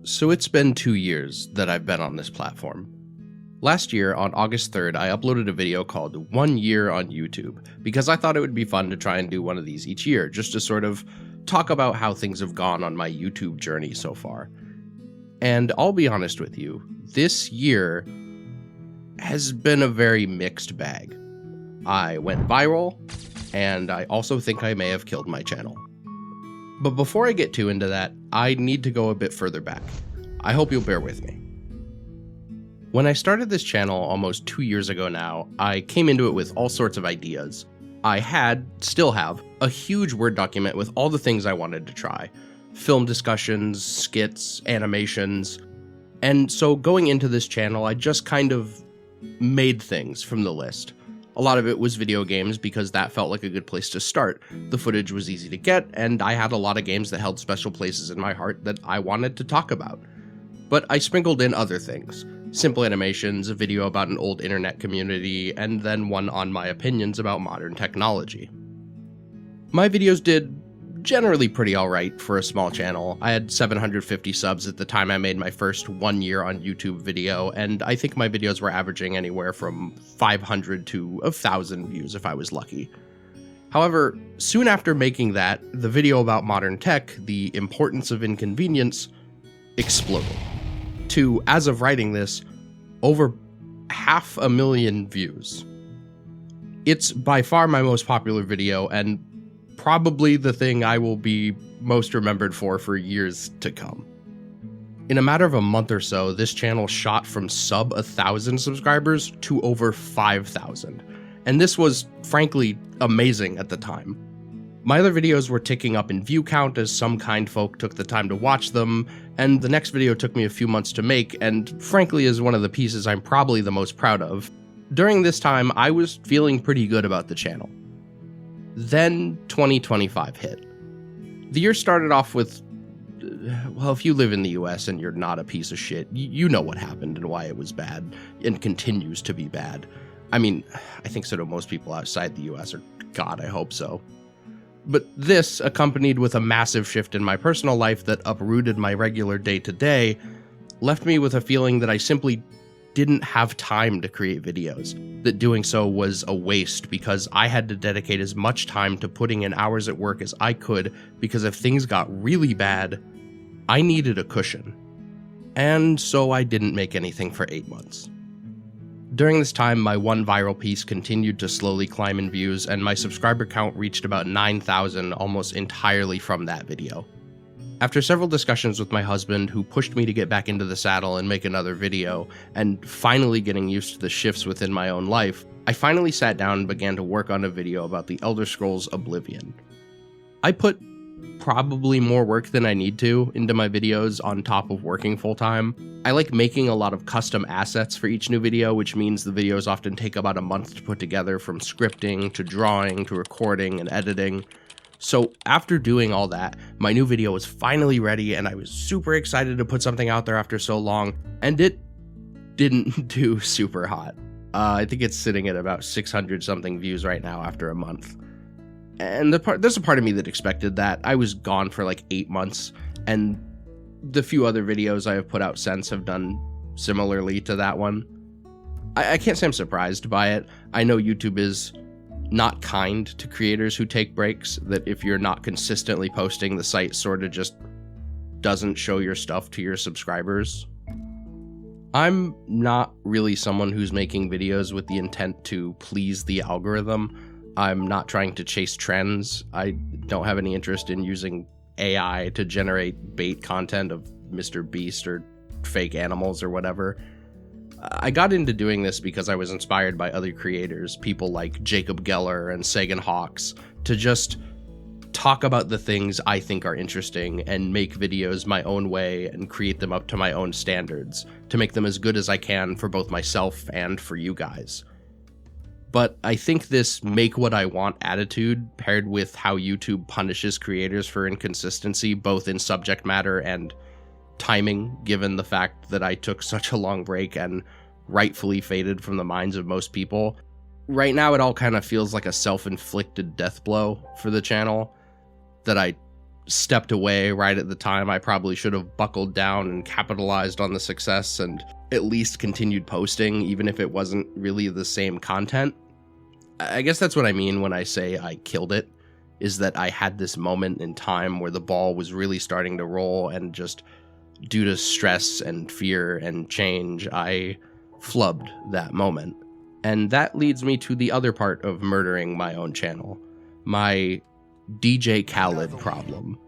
So it's been 2 years that I've been on this platform. Last year, on August 3rd, I uploaded a video called 1 Year on YouTube, because I thought it would be fun to try and do one of these each year, just to sort of talk about how things have gone on my YouTube journey so far. And I'll be honest with you, this year has been a very mixed bag. I went viral, and I also think I may have killed my channel. But before I get too into that, I need to go a bit further back. I hope you'll bear with me. When I started this channel almost 2 years ago now, I came into it with all sorts of ideas. I still have, a huge Word document with all the things I wanted to try. Film discussions, skits, animations. And so going into this channel, I just kind of made things from the list. A lot of it was video games because that felt like a good place to start. The footage was easy to get, and I had a lot of games that held special places in my heart that I wanted to talk about. But I sprinkled in other things. Simple animations, a video about an old internet community, and then one on my opinions about modern technology. My videos did generally pretty alright for a small channel. I had 750 subs at the time I made my first 1 year on YouTube video, and I think my videos were averaging anywhere from 500 to 1,000 views if I was lucky. However, soon after making that, the video about modern tech, the importance of inconvenience, exploded. To, as of writing this, over 500,000 views. It's by far my most popular video, and probably the thing I will be most remembered for years to come. In a matter of a month or so, this channel shot from sub 1,000 subscribers to over 5,000, and this was, frankly, amazing at the time. My other videos were ticking up in view count as some kind folk took the time to watch them, and the next video took me a few months to make, and frankly is one of the pieces I'm probably the most proud of. During this time, I was feeling pretty good about the channel. Then 2025 hit. The year started off with, well, if you live in the US and you're not a piece of shit, you know what happened and why it was bad, and continues to be bad. I mean, I think so do most people outside the US, or God, I hope so. But this, accompanied with a massive shift in my personal life that uprooted my regular day-to-day, left me with a feeling that I simply didn't have time to create videos, that doing so was a waste because I had to dedicate as much time to putting in hours at work as I could, because if things got really bad, I needed a cushion. And so I didn't make anything for 8 months. During this time, my one viral piece continued to slowly climb in views, and my subscriber count reached about 9,000 almost entirely from that video. After several discussions with my husband, who pushed me to get back into the saddle and make another video, and finally getting used to the shifts within my own life, I finally sat down and began to work on a video about the Elder Scrolls Oblivion. I put probably more work than I need to into my videos on top of working full-time. I like making a lot of custom assets for each new video, which means the videos often take about a month to put together, from scripting to drawing to recording and editing. So after doing all that, my new video was finally ready, and I was super excited to put something out there after so long, and it didn't do super hot. I think it's sitting at about 600 something views right now after a month. And there's a part of me that expected that. I was gone for like 8 months, and the few other videos I have put out since have done similarly to that one. I can't say I'm surprised by it. I know YouTube is not kind to creators who take breaks, that if you're not consistently posting, the site sort of just doesn't show your stuff to your subscribers. I'm not really someone who's making videos with the intent to please the algorithm. I'm not trying to chase trends. I don't have any interest in using AI to generate bait content of Mr. Beast or fake animals or whatever. I got into doing this because I was inspired by other creators, people like Jacob Geller and Sagan Hawks, to just talk about the things I think are interesting and make videos my own way and create them up to my own standards, to make them as good as I can for both myself and for you guys. But I think this make what I want attitude, paired with how YouTube punishes creators for inconsistency, both in subject matter and timing, given the fact that I took such a long break and rightfully faded from the minds of most people. Right now, it all kind of feels like a self-inflicted death blow for the channel that I stepped away right at the time. I probably should have buckled down and capitalized on the success and at least continued posting, even if it wasn't really the same content. I guess that's what I mean when I say I killed it, is that I had this moment in time where the ball was really starting to roll, and just due to stress and fear and change, I flubbed that moment. And that leads me to the other part of murdering my own channel, my DJ Khaled problem.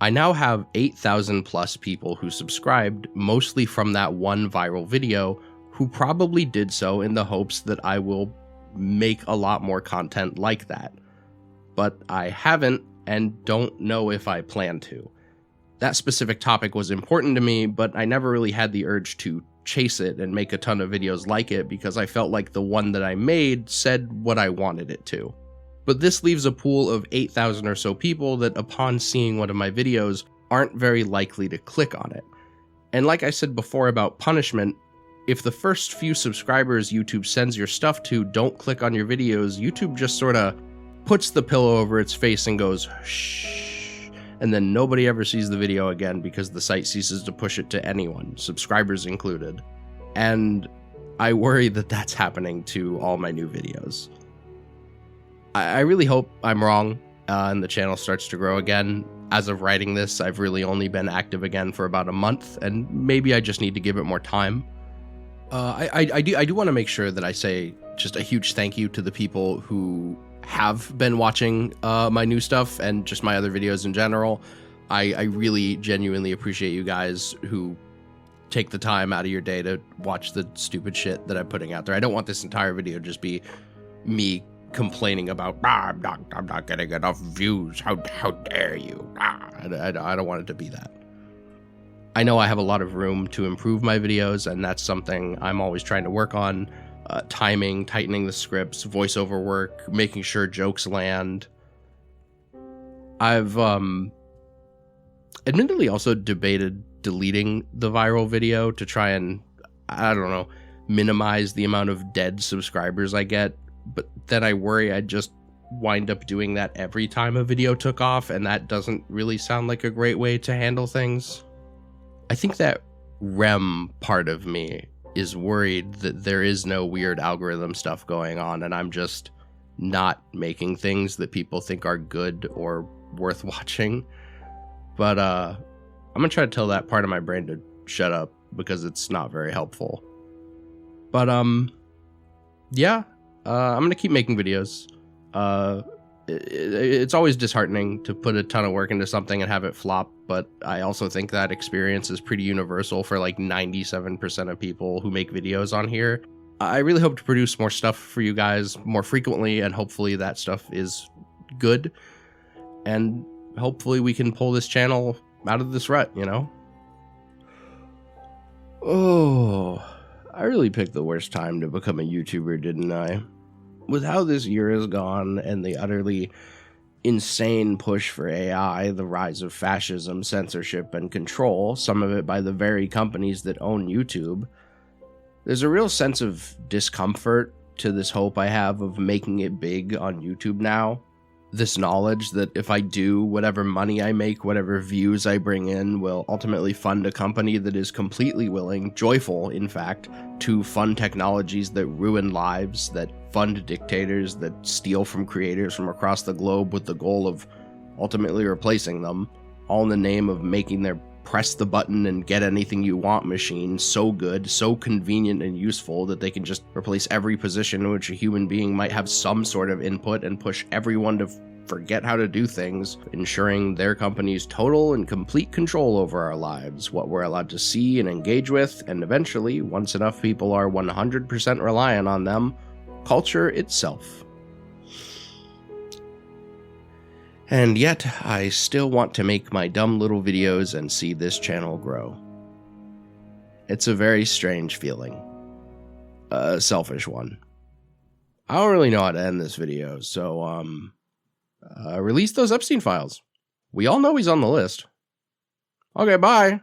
I now have 8,000 plus people who subscribed, mostly from that one viral video, who probably did so in the hopes that I will make a lot more content like that. But I haven't, and don't know if I plan to. That specific topic was important to me, but I never really had the urge to chase it and make a ton of videos like it, because I felt like the one that I made said what I wanted it to. But this leaves a pool of 8,000 or so people that, upon seeing one of my videos, aren't very likely to click on it. And like I said before about punishment, if the first few subscribers YouTube sends your stuff to don't click on your videos, YouTube just sorta puts the pillow over its face and goes, shh, and then nobody ever sees the video again because the site ceases to push it to anyone, subscribers included. And I worry that that's happening to all my new videos. I really hope I'm wrong and the channel starts to grow again. As of writing this, I've really only been active again for about a month, and maybe I just need to give it more time. I do want to make sure that I say just a huge thank you to the people who have been watching my new stuff and just my other videos in general. I really genuinely appreciate you guys who take the time out of your day to watch the stupid shit that I'm putting out there. I don't want this entire video to just be me complaining about, I'm not getting enough views, how dare you. I don't want it to be that. I know I have a lot of room to improve my videos, and that's something I'm always trying to work on. Timing, tightening the scripts, voiceover work, making sure jokes land. I've admittedly also debated deleting the viral video to try and, I don't know, minimize the amount of dead subscribers I get, but then I worry I'd just wind up doing that every time a video took off, and that doesn't really sound like a great way to handle things. I think that REM part of me is worried that there is no weird algorithm stuff going on, and I'm just not making things that people think are good or worth watching. But I'm gonna try to tell that part of my brain to shut up, because it's not very helpful. But yeah, I'm gonna keep making videos. It's always disheartening to put a ton of work into something and have it flop, but I also think that experience is pretty universal for like 97% of people who make videos on here. I really hope to produce more stuff for you guys more frequently, and hopefully that stuff is good, and hopefully we can pull this channel out of this rut, you know? Oh, I really picked the worst time to become a YouTuber, didn't I? With how this year has gone and the utterly insane push for AI, the rise of fascism, censorship, and control, some of it by the very companies that own YouTube, there's a real sense of discomfort to this hope I have of making it big on YouTube now. This knowledge that if I do, whatever money I make, whatever views I bring in, will ultimately fund a company that is completely willing, joyful in fact, to fund technologies that ruin lives, that fund dictators, that steal from creators from across the globe with the goal of ultimately replacing them, all in the name of making their press the button and get anything you want machine so good, so convenient and useful that they can just replace every position in which a human being might have some sort of input and push everyone to forget how to do things, ensuring their company's total and complete control over our lives, what we're allowed to see and engage with, and eventually, once enough people are 100% reliant on them, culture itself. And yet, I still want to make my dumb little videos and see this channel grow. It's a very strange feeling. A selfish one. I don't really know how to end this video, so, release those Epstein files. We all know he's on the list. Okay, bye!